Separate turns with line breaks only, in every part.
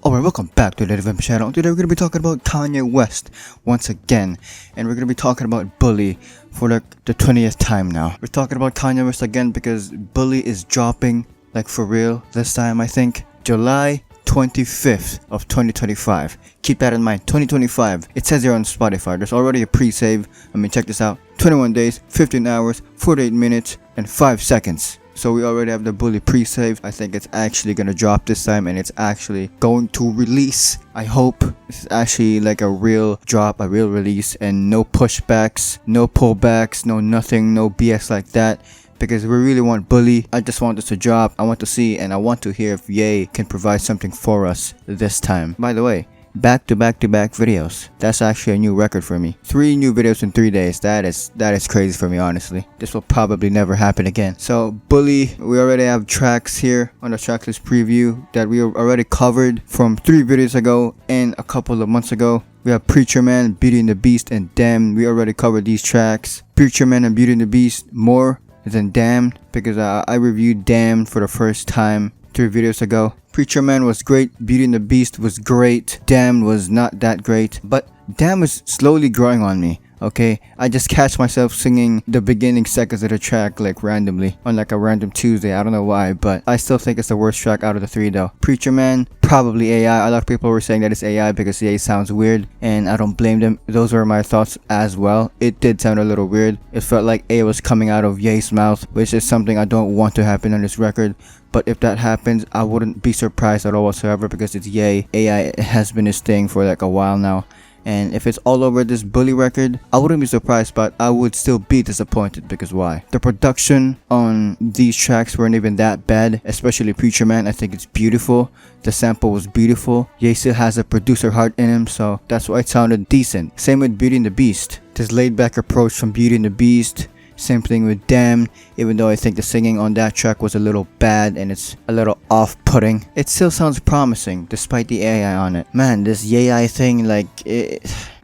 Alright, welcome back to the Navhimz channel. Today we're going to be talking about Kanye West once again. And we're going to be talking about Bully for like the 20th time now. We're talking about Kanye West again because Bully is dropping, like for real, this time I think. July 25th of 2025. Keep that in mind, 2025. It says here on Spotify, there's already a pre-save. I mean, check this out. 21 days, 15 hours, 48 minutes, and 5 seconds. So we already have the Bully pre-save. I think it's actually gonna drop this time and it's actually going to release. I hope this is actually like a real drop, a real release, and no pushbacks, no pullbacks, no nothing, no BS like that. Because we really want Bully. I just want this to drop. I want to see and I want to hear if Ye can provide something for us this time. By the way, back to back videos. That's actually a new record for me. 3 new videos in 3 days. That is crazy for me, honestly. This will probably never happen again. So Bully, we already have tracks here on the tracklist preview that we already covered from 3 videos ago and a couple of months ago. We have Preacher Man, Beauty and the Beast, and Damn. We already covered these tracks. Preacher Man and Beauty and the Beast more than Damned, because I reviewed Damned for the first time 3 videos ago. Preacher Man was great, Beauty and the Beast was great, Damned was not that great, but Damned is slowly growing on me. Okay, I just catch myself singing the beginning seconds of the track like randomly on like a random Tuesday. I don't know why, but I still think it's the worst track out of the 3 though. Preacher Man, probably AI. A lot of people were saying that it's AI because AI sounds weird, and I don't blame them. Those were my thoughts as well. It did sound a little weird. It felt like AI was coming out of Ye's mouth, which is something I don't want to happen on this record. But if that happens, I wouldn't be surprised at all whatsoever because it's Ye. AI has been his thing for like a while now. And if it's all over this Bully record, I wouldn't be surprised, but I would still be disappointed. Because why? The production on these tracks weren't even that bad, especially Preacher Man. I think it's beautiful. The sample was beautiful. Ye still has a producer heart in him, so that's why it sounded decent. Same with Beauty and the Beast. This laid back approach from Beauty and the Beast. Same thing with Damn, even though I think the singing on that track was a little bad and it's a little off-putting. It still sounds promising despite the AI on it. Man, this AI thing, like,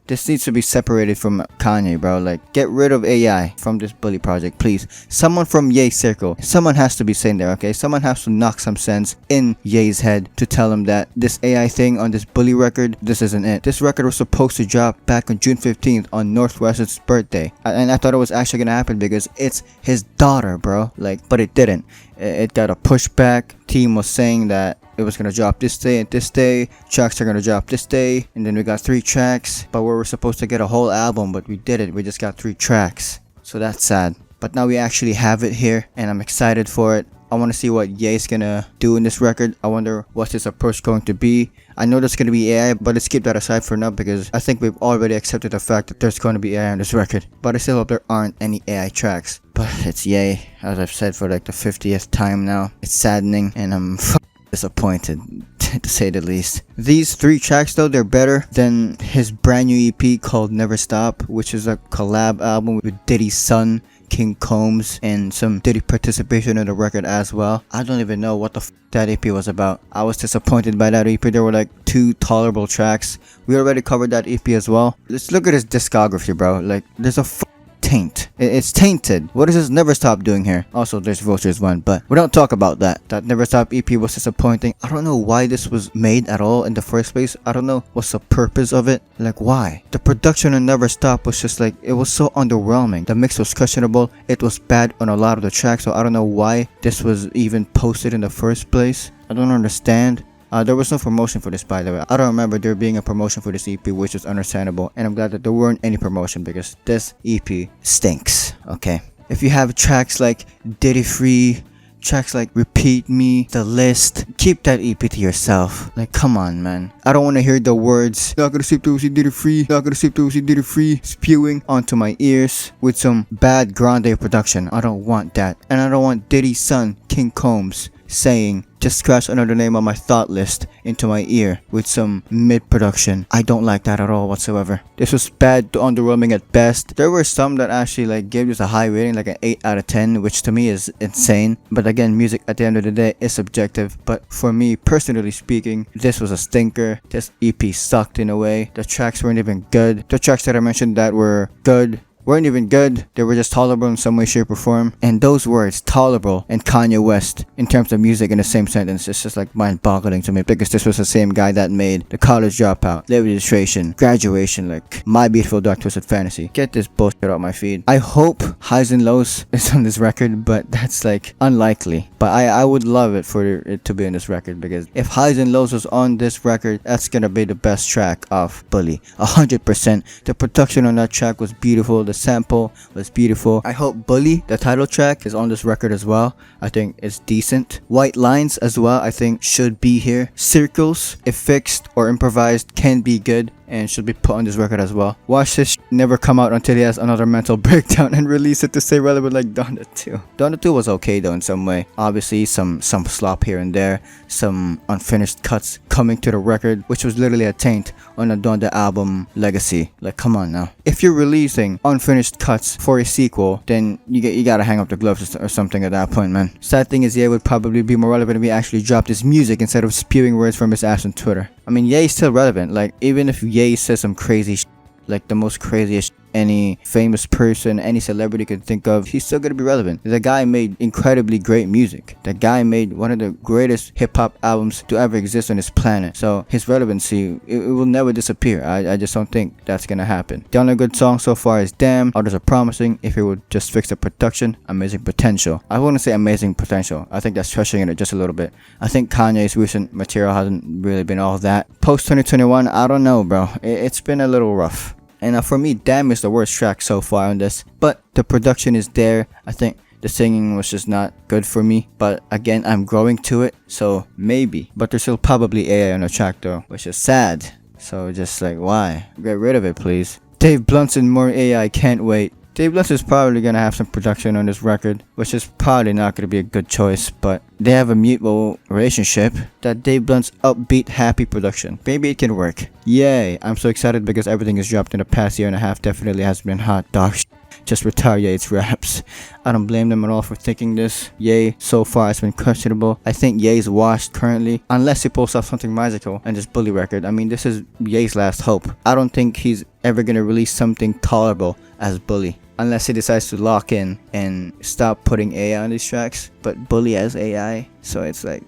this needs to be separated from Kanye, bro. Like, get rid of AI from this Bully project, please. Someone from Ye's circle. Someone has to be saying there, okay? Someone has to knock some sense in Ye's head to tell him that this AI thing on this Bully record, this isn't it. This record was supposed to drop back on June 15th on Northwest's birthday. And I thought it was actually gonna happen because it's his daughter, bro. Like, but it didn't. It got a pushback. Team was saying that it was gonna drop this day and this day. Tracks are gonna drop this day. And then we got 3 tracks. But we were supposed to get a whole album, but we didn't. We just got 3 tracks. So that's sad. But now we actually have it here, and I'm excited for it. I want to see what Ye's gonna do in this record. I wonder what's his approach going to be. I know there's gonna be AI, but let's keep that aside for now because I think we've already accepted the fact that there's gonna be AI on this record. But I still hope there aren't any AI tracks. But it's Ye, as I've said for like the 50th time now. It's saddening, and I'm disappointed, to say the least. These 3 tracks though, they're better than his brand new EP called Never Stop, which is a collab album with Diddy's son, King Combs, and some Diddy participation in the record as well. I don't even know what the that EP was about. I was disappointed by that EP. There were like 2 tolerable tracks. We already covered that EP as well. Let's look at his discography, bro. Like, there's a taint. It's tainted. What does this Never Stop doing here? Also, there's Vultures 1, but we don't talk about that. That Never Stop EP was disappointing. I don't know why this was made at all in the first place. I don't know what's the purpose of it. Like, why? The production on Never Stop was just like, it was so underwhelming. The mix was questionable. It was bad on a lot of the tracks, so I don't know why this was even posted in the first place. I don't understand. There was no promotion for this, by the way. I don't remember there being a promotion for this EP, which is understandable. And I'm glad that there weren't any promotion because this EP stinks, okay? If you have tracks like Diddy Free, tracks like Repeat Me, The List, keep that EP to yourself. Like, come on, man. I don't want to hear the words, not gonna sleep till she did it free, not gonna sleep till she did it free, spewing onto my ears with some bad grande production. I don't want that. And I don't want Diddy's son, King Combs, saying just scratch another name on my thought list into my ear with some mid-production. I don't like that at all whatsoever. This was bad to underwhelming at best. There were some that actually like gave this a high rating, like an 8 out of 10, which to me is insane. But again, music at the end of the day is subjective. But for me, personally speaking, this was a stinker. This EP sucked in a way. The tracks weren't even good. The tracks that I mentioned that were good weren't even good. They were just tolerable in some way, shape, or form. And those words, tolerable and Kanye West, in terms of music in the same sentence, it's just like mind-boggling to me, because this was the same guy that made The College Dropout, Late Registration, Graduation, like My Beautiful Dark Twisted Fantasy. Get this bullshit out my feed. I hope Highs and Lows is on this record, but that's like unlikely. But I would love it for it to be on this record, because if Highs and Lows was on this record, that's gonna be the best track of Bully. 100%. The production on that track was beautiful. The sample was beautiful. I hope Bully, the title track, is on this record as well. I think it's decent. White Lines as well, I think should be here. Circles, if fixed or improvised, can be good and should be put on this record as well. Watch this never come out until he has another mental breakdown and release it to stay relevant like Donda 2. Donda 2 was okay though in some way. Obviously some slop here and there, some unfinished cuts coming to the record, which was literally a taint on the Donda album legacy. Like, come on now. If you're releasing unfinished cuts for a sequel, then you gotta hang up the gloves or something at that point, man. Sad thing is, Ye would probably be more relevant if he actually dropped his music instead of spewing words from his ass on Twitter. I mean, Ye's still relevant. Like, even if Ye says some crazy like the most craziest any famous person, any celebrity could think of, he's still gonna be relevant. The guy made incredibly great music. The guy made one of the greatest hip-hop albums to ever exist on this planet. So his relevancy, it will never disappear. I just don't think that's gonna happen. The only good song so far is Damn. Others are promising. If it would just fix the production, amazing potential. I wouldn't say amazing potential. I think that's stretching it just a little bit. I think Kanye's recent material hasn't really been all that. Post 2021, I don't know, bro. It's been a little rough. And for me, Damn is the worst track so far on this. But the production is there. I think the singing was just not good for me. But again, I'm growing to it. So maybe. But there's still probably AI on the track though, which is sad. So just like, why? Get rid of it, please. Dave Blunt's and more AI, can't wait. Dave Blunt is probably gonna have some production on this record, which is probably not gonna be a good choice, but they have a mutual relationship. That Dave Blunt's upbeat, happy production. Maybe it can work. Yay! I'm so excited because everything is dropped in the past year and a half. Definitely has been hot dog. Just retire Ye's raps. I don't blame them at all for thinking this. Ye so far has been questionable. I think Ye's washed currently, unless he pulls off something magical and this Bully record. I mean, this is Ye's last hope. I don't think he's ever gonna release something tolerable as Bully, unless he decides to lock in and stop putting AI on these tracks. But Bully has AI, so it's like,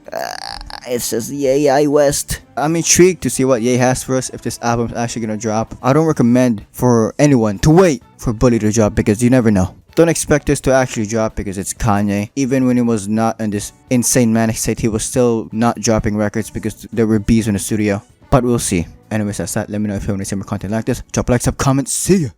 it's just the AI West. I'm intrigued to see what Ye has for us if this album's actually gonna drop. I don't recommend for anyone to wait for Bully to drop because you never know. Don't expect this to actually drop because it's Kanye. Even when he was not in this insane manic state, he was still not dropping records because there were bees in the studio. But we'll see. Anyways, that's that. Let me know if you want to see more content like this. Drop a like, sub, comment. See ya!